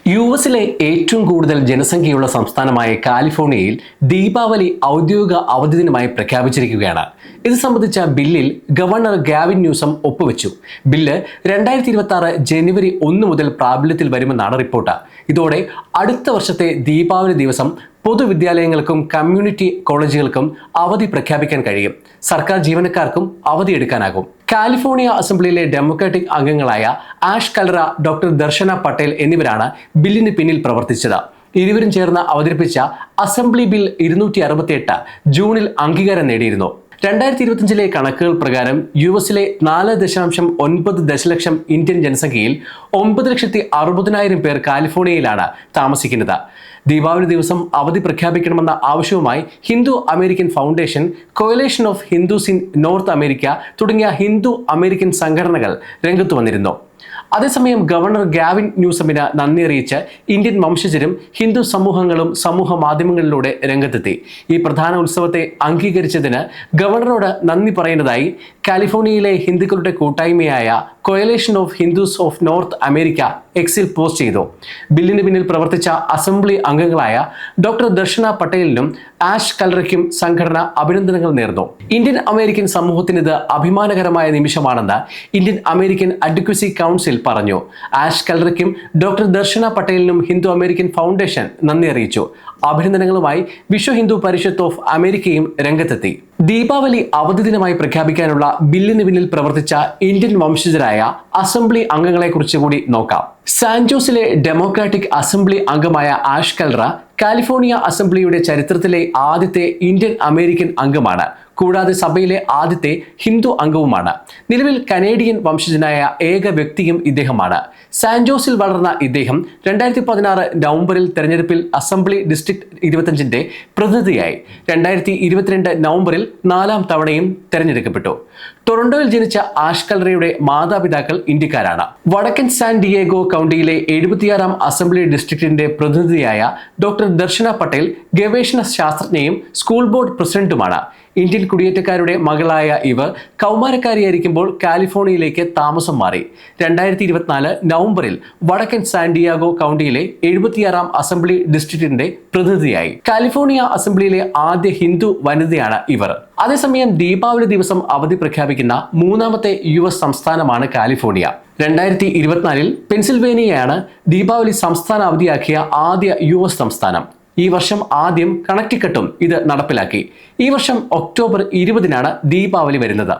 യുഎസിലെ ഏറ്റവും കൂടുതൽ ജനസംഖ്യയുള്ള സംസ്ഥാനമായ കാലിഫോർണിയയിൽ ദീപാവലി ഔദ്യോഗിക അവധി ദിനമായി പ്രഖ്യാപിച്ചിരിക്കുകയാണ്. ഇത് സംബന്ധിച്ച ബില്ലിൽ ഗവർണർ ഗാവിൻ ന്യൂസം ഒപ്പുവെച്ചു. ബില്ല് 2026 ജനുവരി 1 മുതൽ പ്രാബല്യത്തിൽ വരുമെന്നാണ് റിപ്പോർട്ട്. ഇതോടെ അടുത്ത വർഷത്തെ ദീപാവലി ദിവസം പൊതുവിദ്യാലയങ്ങൾക്കും കമ്മ്യൂണിറ്റി കോളേജുകൾക്കും അവധി പ്രഖ്യാപിക്കാൻ കഴിയും. സർക്കാർ ജീവനക്കാർക്കും അവധിയെടുക്കാനാകും. കാലിഫോർണിയ അസംബ്ലിയിലെ ഡെമോക്രാറ്റിക് അംഗങ്ങളായ ആഷ് കൽറ, ഡോക്ടർ ദർശന പട്ടേൽ എന്നിവരാണ് ബില്ലിന് പിന്നിൽ പ്രവർത്തിച്ചത്. ഇരുവരും ചേർന്ന് അവതരിപ്പിച്ച അസംബ്ലി ബിൽ 268 ജൂണിൽ അംഗീകാരം നേടിയിരുന്നു. 2025 കണക്കുകൾ പ്രകാരം യുഎസിലെ 4.9 ദശലക്ഷം ഇന്ത്യൻ ജനസംഖ്യയിൽ 9,60,000 പേർ കാലിഫോർണിയയിലാണ് താമസിക്കുന്നത്. ദീപാവലി ദിവസം അവധി പ്രഖ്യാപിക്കണമെന്ന ആവശ്യവുമായി Hindu American foundation, coalition of Hindus in north America തുടങ്ങിയ ഹിന്ദു അമേരിക്കൻ സംഘടനകൾ രംഗത്ത് വന്നിരുന്നു. അതേസമയം ഗവർണർ ഗാവിൻ ന്യൂസമിന് നന്ദി അറിയിച്ച് ഇന്ത്യൻ വംശജരും ഹിന്ദു സമൂഹങ്ങളും സമൂഹ മാധ്യമങ്ങളിലൂടെ രംഗത്തെത്തി. ഈ പ്രധാന ഉത്സവത്തെ അംഗീകരിച്ചതിന് ഗവർണറോട് നന്ദി പറയുന്നതായി കാലിഫോർണിയയിലെ ഹിന്ദുക്കളുടെ കൂട്ടായ്മയായ coalition of Hindus of north America എക്സിൽ പോസ്റ്റ് ചെയ്തു. ബില്ലിന് പിന്നിൽ പ്രവർത്തിച്ച അസംബ്ലി അംഗങ്ങളായ ഡോക്ടർ ദർശന പട്ടേലിനും ആഷ് കൽറയ്ക്കും സംഘടന അഭിനന്ദനങ്ങൾ നേർന്നു. ഇന്ത്യൻ അമേരിക്കൻ സമൂഹത്തിന് ഇത് അഭിമാനകരമായ നിമിഷമാണെന്ന് ഇന്ത്യൻ അമേരിക്കൻ അഡ്വക്കസി കൗൺസിൽ പറഞ്ഞു. ആഷ് കൽറയ്ക്കും ഡോക്ടർ ദർശന പട്ടേലിനും ഹിന്ദു അമേരിക്കൻ ഫൗണ്ടേഷൻ നന്ദി അറിയിച്ചു. അഭിനന്ദനങ്ങളുമായി വിശ്വ ഹിന്ദു പരിഷത്ത് ഓഫ് അമേരിക്കയും രംഗത്തെത്തി. ദീപാവലി അവധി ദിനമായി പ്രഖ്യാപിക്കാനുള്ള ബില്ലിന് പിന്നിൽ പ്രവർത്തിച്ച ഇന്ത്യൻ വംശജരായ അസംബ്ലി അംഗങ്ങളെ കുറിച്ച് കൂടി നോക്കാം. സാൻജോസിലെ ഡെമോക്രാറ്റിക് അസംബ്ലി അംഗമായ ആഷ് കൽറ കാലിഫോർണിയ അസംബ്ലിയുടെ ചരിത്രത്തിലെ ആദ്യത്തെ ഇന്ത്യൻ അമേരിക്കൻ അംഗമാണ്. കൂടാതെ സഭയിലെ ആദ്യത്തെ ഹിന്ദു അംഗവുമാണ്. നിലവിൽ കനേഡിയൻ വംശജനായ ഏക വ്യക്തിയും ഇദ്ദേഹമാണ്. സാൻജോസിൽ വളർന്ന ഇദ്ദേഹം 2016 നവംബറിൽ തെരഞ്ഞെടുപ്പിൽ അസംബ്ലി ഡിസ്ട്രിക്ട് 25 പ്രതിനിധിയായി. 2022 നവംബറിൽ 4ാം തവണയും തെരഞ്ഞെടുക്കപ്പെട്ടു. ടൊറന്റോയിൽ ജനിച്ച ആഷ് കൽറയുടെ മാതാപിതാക്കൾ ഇന്ത്യക്കാരാണ്. വടക്കൻ സാൻ ഡിയേഗോ കൗണ്ടിയിലെ 76ാം അസംബ്ലി ഡിസ്ട്രിക്റ്റിന്റെ പ്രതിനിധിയായ ഡോക്ടർ ദർശന പട്ടേൽ ഗവേഷണ ശാസ്ത്രജ്ഞയും സ്കൂൾ ബോർഡ് പ്രസിഡന്റുമാണ്. ഇന്ത്യൻ കുടിയേറ്റക്കാരുടെ മകളായ ഇവർ കൗമാരക്കാരിയായിരിക്കുമ്പോൾ കാലിഫോർണിയയിലേക്ക് താമസം മാറി. 2024 നവംബറിൽ വടക്കൻ സാൻ ഡിയേഗോ കൗണ്ടിയിലെ 76ാം അസംബ്ലി ഡിസ്ട്രിക്റ്റിന്റെ പ്രതിനിധിയായി. കാലിഫോർണിയ അസംബ്ലിയിലെ ആദ്യ ഹിന്ദു വനിതയാണ് ഇവർ. അതേസമയം ദീപാവലി ദിവസം അവധി പ്രഖ്യാപിക്കുന്ന 3ാമത്തെ യുഎസ് സംസ്ഥാനമാണ് കാലിഫോർണിയ. 2024 പെൻസിൽവേനിയയാണ് ദീപാവലി സംസ്ഥാന അവധിയാക്കിയ ആദ്യ യുഎസ് സംസ്ഥാനം. ഈ വർഷം ആദ്യം കണക്റ്റിക്കട്ടും ഇത് നടപ്പിലാക്കി. ഈ വർഷം ഒക്ടോബർ 20 ദീപാവലി വരുന്നത്.